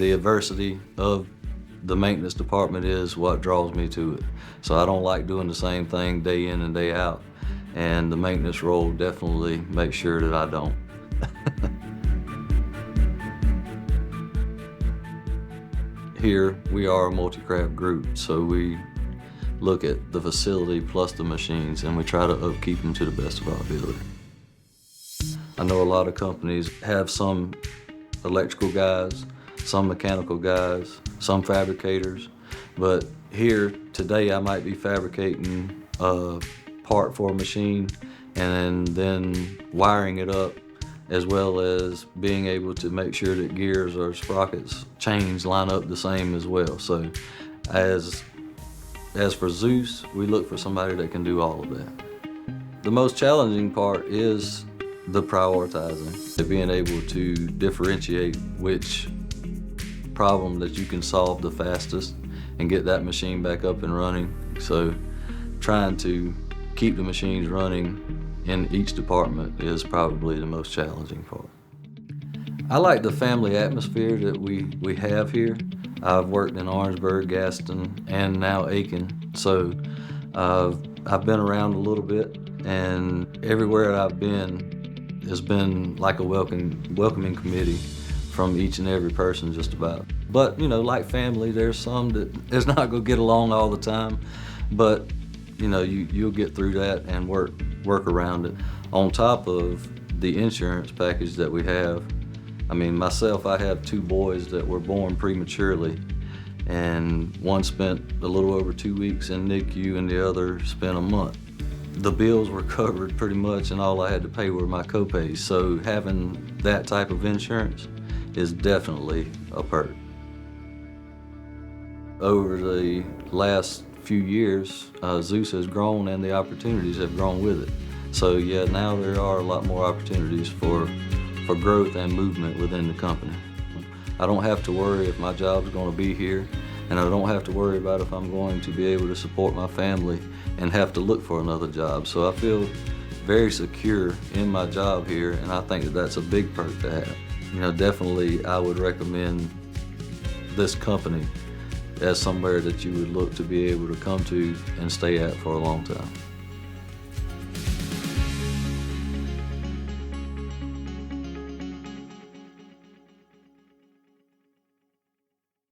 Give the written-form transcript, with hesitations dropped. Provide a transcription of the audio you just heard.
The adversity of the maintenance department is what draws me to it. So I don't like doing the same thing day in and day out, and the maintenance role definitely makes sure that I don't. Here, we are a multi-craft group, so we look at the facility plus the machines, and we try to upkeep them to the best of our ability. I know a lot of companies have some electrical guys, some mechanical guys, some fabricators, but here today I might be fabricating a part for a machine and then wiring it up, as well as being able to make sure that gears or sprockets, chains line up the same as well. So as for Zeus, we look for somebody that can do all of that. The most challenging part is the prioritizing, being able to differentiate which problem that you can solve the fastest and get that machine back up and running. So trying to keep the machines running in each department is probably the most challenging part. I like the family atmosphere that we have here. I've worked in Orangeburg, Gaston, and now Aiken, so I've been around a little bit, and everywhere I've been has been like a welcoming committee from each and every person just about. But you know, like family, there's some that is not gonna get along all the time, but you know, you'll get through that and work around it. On top of the insurance package that we have, I mean, myself, I have 2 boys that were born prematurely, and one spent a little over 2 weeks in NICU and the other spent a month. The bills were covered pretty much, and all I had to pay were my copays. So having that type of insurance is definitely a perk. Over the last few years, Zeus has grown and the opportunities have grown with it. So yeah, now there are a lot more opportunities for growth and movement within the company. I don't have to worry if my job's going to be here, and I don't have to worry about if I'm going to be able to support my family and have to look for another job. So I feel very secure in my job here, and I think that that's a big perk to have. You know, definitely I would recommend this company as somewhere that you would look to be able to come to and stay at for a long time.